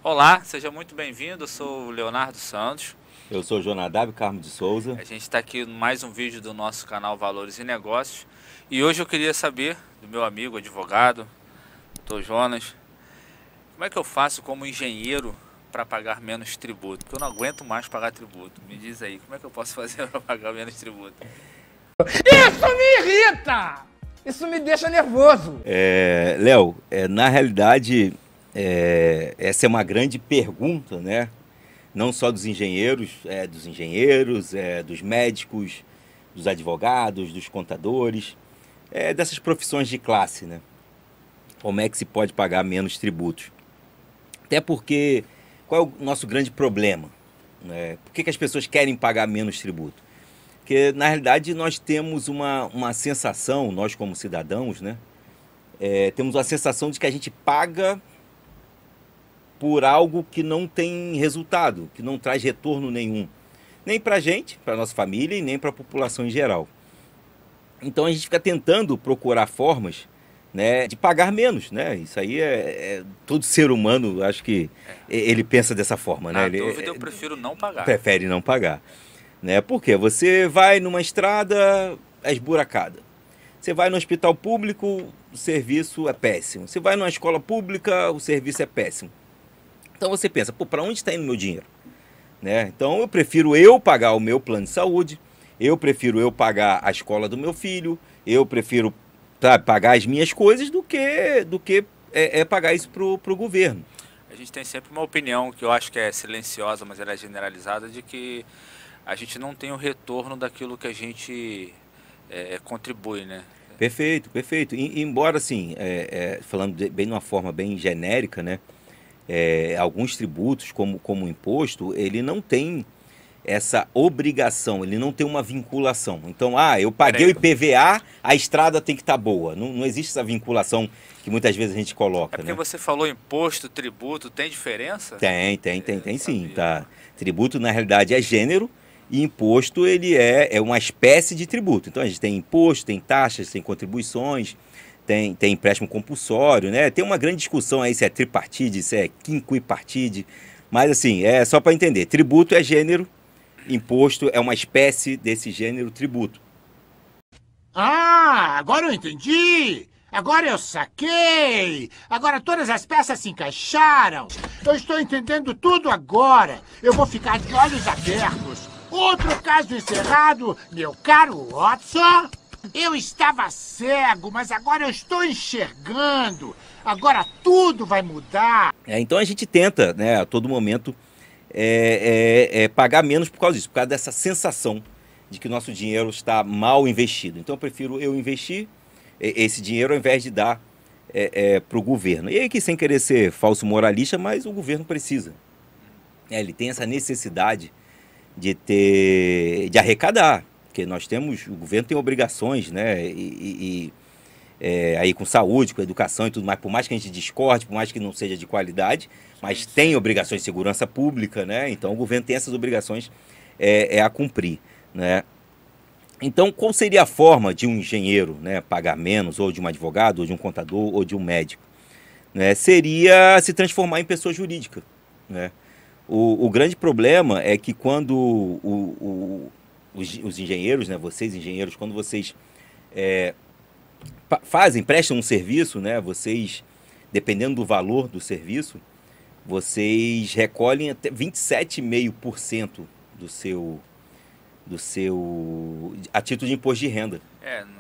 Olá, seja muito bem-vindo, eu sou o Leonardo Santos. Eu sou o Jonadab Carmo de Souza. A gente está aqui em mais um vídeo do nosso canal Valores e Negócios. E hoje eu queria saber do meu amigo advogado, Dr. Jonas, como é que eu faço como engenheiro para pagar menos tributo? Porque eu não aguento mais pagar tributo. Me diz aí, como é que eu posso fazer para pagar menos tributo? Isso me irrita! Isso me deixa nervoso. Léo, na realidade, essa é uma grande pergunta, né? Não só dos engenheiros, dos médicos, dos advogados, dos contadores, dessas profissões de classe, né? Como é que se pode pagar menos tributos? Até porque, qual é o nosso grande problema? Por que as pessoas querem pagar menos tributo? Porque, na realidade, nós temos uma sensação, nós como cidadãos, né? Temos uma sensação de que a gente paga por algo que não tem resultado, que não traz retorno nenhum. Nem para a gente, para a nossa família e nem para a população em geral. Então a gente fica tentando procurar formas, né, de pagar menos, né? Isso aí todo ser humano, acho que ele pensa dessa forma, né? Na dúvida eu prefiro não pagar. Prefere não pagar, né? Porque você vai numa estrada, é esburacada. Você vai no hospital público, o serviço é péssimo. Você vai numa escola pública, o serviço é péssimo. Então você pensa, para onde está indo meu dinheiro? Né? Então eu prefiro pagar o meu plano de saúde, eu prefiro pagar a escola do meu filho, eu prefiro pagar as minhas coisas do que pagar isso pro governo. A gente tem sempre uma opinião que eu acho que é silenciosa, mas ela é generalizada, de que a gente não tem o retorno daquilo que a gente contribui, né? Perfeito, perfeito. Embora assim, falando bem de uma forma bem genérica, né? Alguns tributos, como o imposto, ele não tem essa obrigação, ele não tem uma vinculação. Então, eu paguei o IPVA, a estrada tem que estar boa. Não existe essa vinculação que muitas vezes a gente coloca. Porque né? Você falou imposto, tributo, tem diferença? Tem sim, tá. Tributo, na realidade, é gênero, e imposto, ele é uma espécie de tributo. Então, a gente tem imposto, tem taxas, tem contribuições, tem empréstimo compulsório, né? Tem uma grande discussão aí se é tripartite, se é quinquipartite, mas assim, só para entender, tributo é gênero, imposto é uma espécie desse gênero tributo. Agora eu entendi! Agora eu saquei! Agora todas as peças se encaixaram! Eu estou entendendo tudo agora! Eu vou ficar de olhos abertos! Outro caso encerrado, meu caro Watson! Eu estava cego, mas agora eu estou enxergando. Agora tudo vai mudar. Então a gente tenta, né, a todo momento, pagar menos por causa disso, por causa dessa sensação de que o nosso dinheiro está mal investido. Então eu prefiro investir esse dinheiro ao invés de dar para o governo. E aí que sem querer ser falso moralista, mas o governo precisa. Ele tem essa necessidade de arrecadar. Porque o governo tem obrigações, né? Aí com saúde, com educação e tudo mais, por mais que a gente discorde, por mais que não seja de qualidade, mas tem obrigações de segurança pública, né? Então o governo tem essas obrigações a cumprir, né? Então qual seria a forma de um engenheiro, né, pagar menos, ou de um advogado, ou de um contador, ou de um médico? Né? Seria se transformar em pessoa jurídica, né? O grande problema é que quando os engenheiros, né, vocês engenheiros, quando vocês prestam um serviço, né, vocês, dependendo do valor do serviço, vocês recolhem até 27,5% do seu a título de imposto de renda.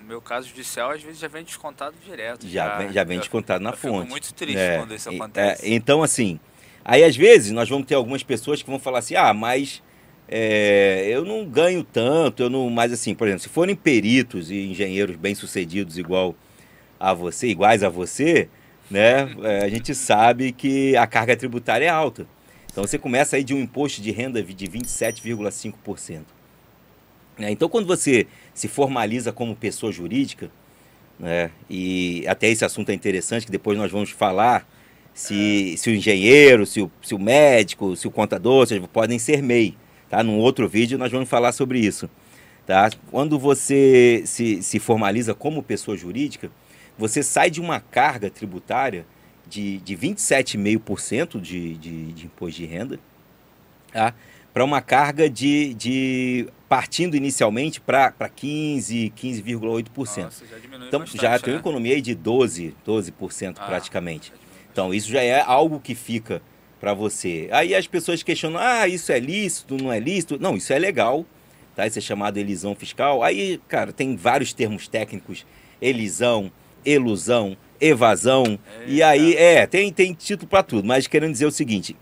No meu caso judicial, às vezes já vem descontado direto. Já vem descontado na fonte. Fico muito triste quando isso acontece. Então, assim, aí às vezes nós vamos ter algumas pessoas que vão falar assim, mas eu não ganho tanto, mas assim, por exemplo, se forem peritos e engenheiros bem-sucedidos iguais a você, né, a gente sabe que a carga tributária é alta. Então você começa aí de um imposto de renda de 27,5%. Então quando você se formaliza como pessoa jurídica, né, e até esse assunto é interessante, que depois nós vamos falar se o engenheiro, se o médico, se o contador, podem ser MEI. Tá? Num outro vídeo nós vamos falar sobre isso. Tá? Quando você se formaliza como pessoa jurídica, você sai de uma carga tributária de 27,5% de imposto de renda, tá? Para uma carga partindo inicialmente para 15,8%. Nossa, já diminui Então, bastante, já tem uma né? economia aí de 12% praticamente. Já diminui Então, isso já é algo que fica para você. Aí as pessoas questionam, isso é lícito, não é lícito? Não, isso é legal, tá? Isso é chamado elisão fiscal. Aí, cara, tem vários termos técnicos, elisão, elusão, evasão, e aí, tem título para tudo, mas querendo dizer o seguinte,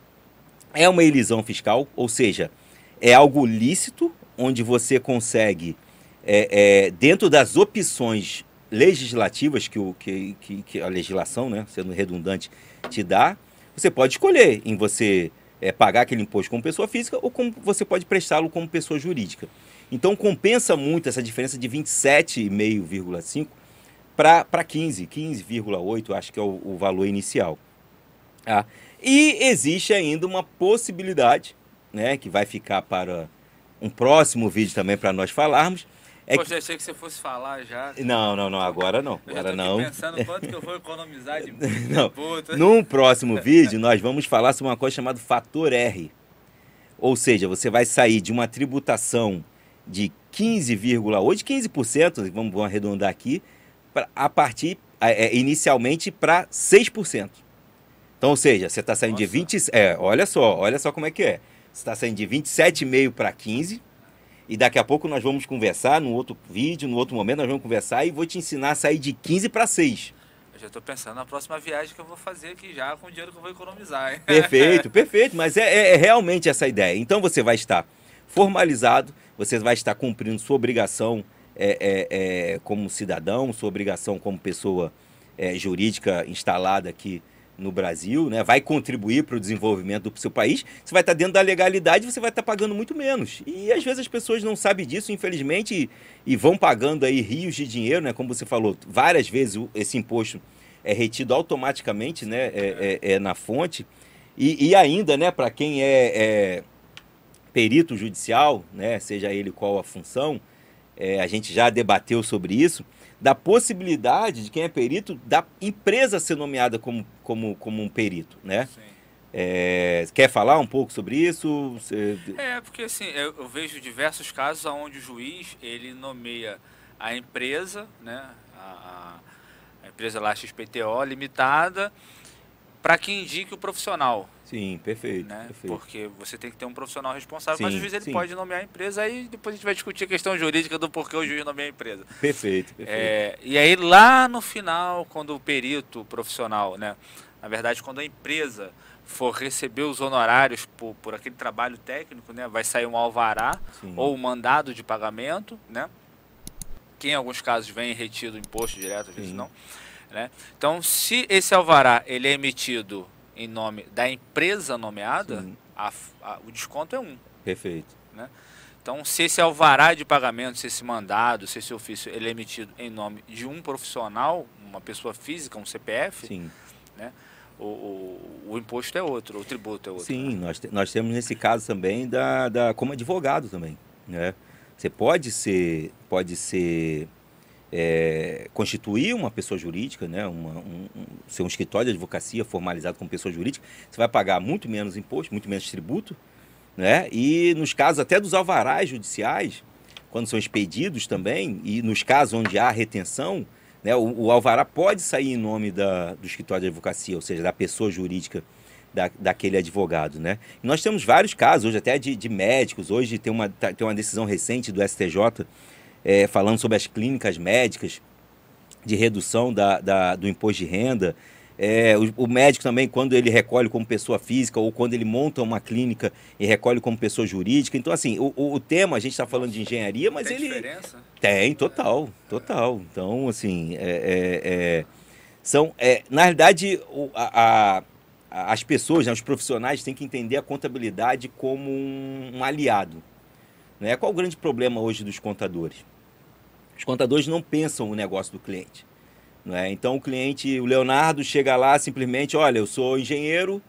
é uma elisão fiscal, ou seja, é algo lícito, onde você consegue, dentro das opções legislativas que a legislação, né, sendo redundante, te dá, você pode escolher em você pagar aquele imposto como pessoa física ou como você pode prestá-lo como pessoa jurídica. Então compensa muito essa diferença de 27,5,5 para 15,8, acho que é o valor inicial. Tá? E existe ainda uma possibilidade, né, que vai ficar para um próximo vídeo também para nós falarmos. Poxa, achei que você fosse falar já. Não, agora não. Eu já Agora tô não. aqui pensando quanto que eu vou economizar de Não. tributo. Num próximo vídeo, nós vamos falar sobre uma coisa chamada fator R. Ou seja, você vai sair de uma tributação de 15,8%, 15%, vamos arredondar aqui, a partir, inicialmente, para 6%. Então, ou seja, você está saindo de 20... olha só como é que é. Você está saindo de 27,5 para 15, e daqui a pouco nós vamos conversar, num outro vídeo, num outro momento, nós vamos conversar e vou te ensinar a sair de 15 para 6. Eu já estou pensando na próxima viagem que eu vou fazer aqui já com o dinheiro que eu vou economizar, hein? Perfeito, mas é realmente essa a ideia. Então você vai estar formalizado, você vai estar cumprindo sua obrigação como cidadão, sua obrigação como pessoa jurídica instalada aqui no Brasil, né? Vai contribuir para o desenvolvimento do seu país, você vai estar dentro da legalidade, você vai estar pagando muito menos. E às vezes as pessoas não sabem disso, infelizmente, e vão pagando aí rios de dinheiro, né? Como você falou, várias vezes esse imposto é retido automaticamente, né? Na fonte. E ainda, né, para quem é perito judicial, né, seja ele qual a função, a gente já debateu sobre isso, da possibilidade de quem é perito, da empresa ser nomeada como um perito, né? Sim. Quer falar um pouco sobre isso? Porque assim, eu vejo diversos casos onde o juiz, ele nomeia a empresa, né, a empresa lá XPTO limitada, para que indique o profissional. Sim, perfeito, né? perfeito. Porque você tem que ter um profissional responsável, Sim, mas o juiz ele pode nomear a empresa, aí depois a gente vai discutir a questão jurídica do porquê o juiz nomeia a empresa. Perfeito. E aí lá no final, quando o perito profissional, né, na verdade quando a empresa for receber os honorários por aquele trabalho técnico, né, vai sair um alvará, sim, ou um mandado de pagamento, né, que em alguns casos vem retido o imposto direto, às vezes sim, não. Né? Então, se esse alvará ele é emitido em nome da empresa nomeada, o desconto é 1. Perfeito. Né? Então, se esse alvará de pagamento, se esse mandado, se esse ofício ele é emitido em nome de um profissional, uma pessoa física, um CPF, sim, né, o imposto é outro, o tributo é outro. Sim, né? nós temos nesse caso também como advogado também. Né? Você pode ser constituir uma pessoa jurídica, né, ser um escritório de advocacia formalizado como pessoa jurídica, você vai pagar muito menos imposto, muito menos tributo, né? E nos casos até dos alvarás judiciais, quando são expedidos também, e nos casos onde há retenção, né, o alvará pode sair em nome do escritório de advocacia, ou seja, da pessoa jurídica daquele advogado, né? E nós temos vários casos, hoje até de médicos, hoje tem uma decisão recente do STJ, falando sobre as clínicas médicas de redução do imposto de renda. O médico também, quando ele recolhe como pessoa física ou quando ele monta uma clínica e recolhe como pessoa jurídica. Então, assim, o tema, a gente está falando de engenharia, mas tem ele... diferença? Tem, total. Então, assim, na realidade, as pessoas, né, os profissionais têm que entender a contabilidade como um aliado. Né? Qual o grande problema hoje dos contadores? Os contadores não pensam o negócio do cliente. Né? Então o Leonardo chega lá simplesmente, olha, eu sou engenheiro,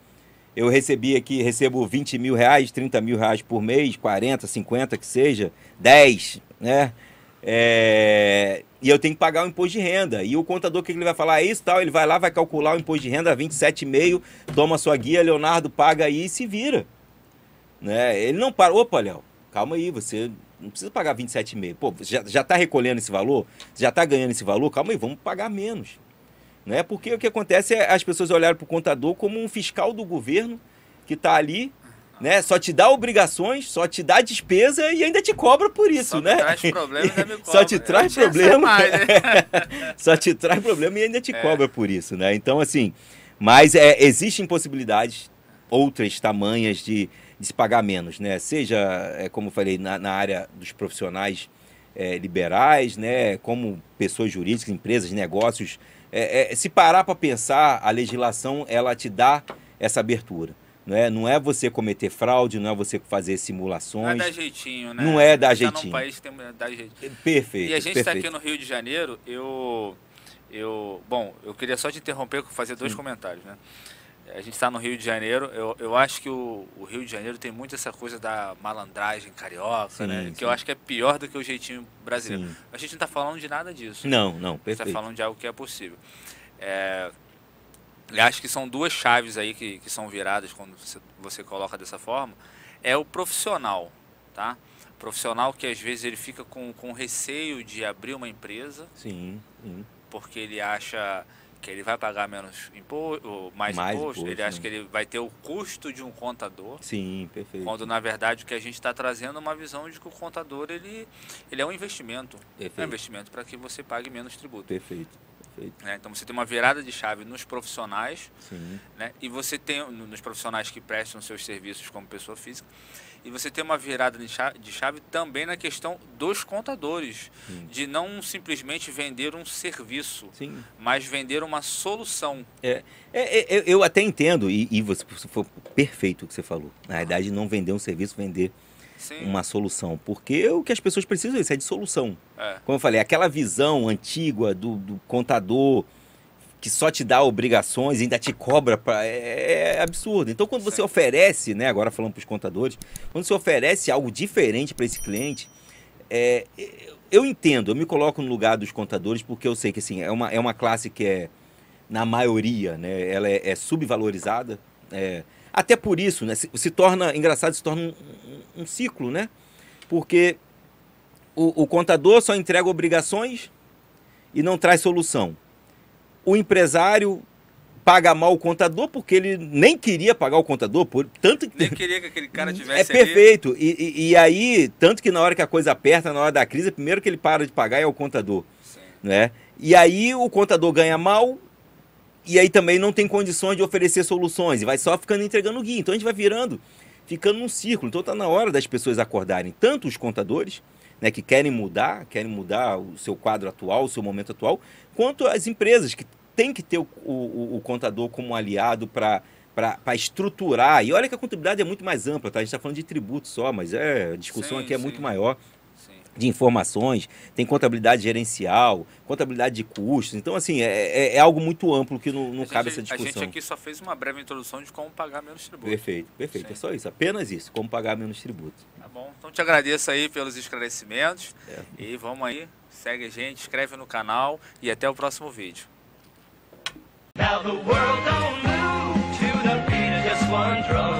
eu recebo 20 mil reais, 30 mil reais por mês, 40, 50 que seja, 10, né? E eu tenho que pagar o imposto de renda. E o contador, o que ele vai falar? É isso, tal. Ele vai lá, vai calcular o imposto de renda, 27,5, toma a sua guia, Leonardo, paga aí e se vira. Né? Ele não para. Opa, Léo, calma aí, você não precisa pagar 27,5. Pô, já está recolhendo esse valor? Já está ganhando esse valor? Calma aí, vamos pagar menos. Né? Porque o que acontece é as pessoas olharem para o contador como um fiscal do governo que está ali, né? Só te dá obrigações, só te dá despesa e ainda te cobra por isso, só né? Traz problema e ainda me cobra. Só te traz problema. Mais, né? Só te traz problema e ainda te cobra por isso, né? Então, assim, mas existem possibilidades, outras tamanhas de se pagar menos, né? Seja, como eu falei, na área dos profissionais liberais, né? Como pessoas jurídicas, empresas, negócios. Se parar para pensar, a legislação, ela te dá essa abertura. Não é você cometer fraude, não é você fazer simulações. Não é dar jeitinho, né? Não é dar jeitinho. jeitinho. Num país que tem que dar jeitinho. Perfeito. E a gente está aqui no Rio de Janeiro, bom, eu queria só te interromper, fazer dois comentários, né? A gente está no Rio de Janeiro, eu acho que o Rio de Janeiro tem muito essa coisa da malandragem carioca, sim, né? Que eu acho que é pior do que o jeitinho brasileiro. Sim. A gente não está falando de nada disso. Não, A perfeito. gente está falando de algo que é possível. Eu acho que são duas chaves aí que são viradas quando você coloca dessa forma. É o profissional, tá? Profissional que às vezes ele fica com receio de abrir uma empresa. Sim. Porque ele acha que ele vai pagar mais imposto, ele acha que ele vai ter o custo de um contador. Sim, perfeito. Quando na verdade o que a gente está trazendo é uma visão de que o contador ele é um investimento. Perfeito. É um investimento para que você pague menos tributo. Perfeito. Então você tem uma virada de chave nos profissionais, sim, né? E você tem nos profissionais que prestam seus serviços como pessoa física, e você tem uma virada de chave também na questão dos contadores, sim, de não simplesmente vender um serviço, sim, mas vender uma solução. Eu até entendo, e você foi perfeito o que você falou. Na verdade, não vender um serviço, vender sim, uma solução. Porque o que as pessoas precisam é de solução. Como eu falei, aquela visão antiga do contador que só te dá obrigações e ainda te cobra, é absurdo. Então, quando você oferece, né, agora falando para os contadores, quando você oferece algo diferente para esse cliente, eu entendo, eu me coloco no lugar dos contadores, porque eu sei que assim, é uma classe que na maioria, né, ela é subvalorizada. Até por isso, né, se torna um ciclo, né? Porque o contador só entrega obrigações e não traz solução. O empresário paga mal o contador porque ele nem queria pagar o contador, tanto que... Nem queria que aquele cara tivesse perfeito. Ali. E aí, tanto que na hora que a coisa aperta, na hora da crise, primeiro que ele para de pagar é o contador. Sim. Né? E aí o contador ganha mal e aí também não tem condições de oferecer soluções e vai só ficando entregando guia. Então a gente vai ficando num círculo. Então está na hora das pessoas acordarem, tanto os contadores, né, que querem mudar o seu quadro atual, o seu momento atual, quanto as empresas que têm que ter o contador como aliado para estruturar. E olha que a contabilidade é muito mais ampla, tá? A gente está falando de tributo só, mas a discussão aqui é muito maior. De informações, tem contabilidade gerencial, contabilidade de custos. Então, assim, é algo muito amplo que não cabe essa discussão. A gente aqui só fez uma breve introdução de como pagar menos tributo. Perfeito. Sim. É só isso, apenas isso, como pagar menos tributo. Tá bom, então te agradeço aí pelos esclarecimentos. E vamos aí, segue a gente, inscreve no canal e até o próximo vídeo. Now the world don't move to the beat of just one drum.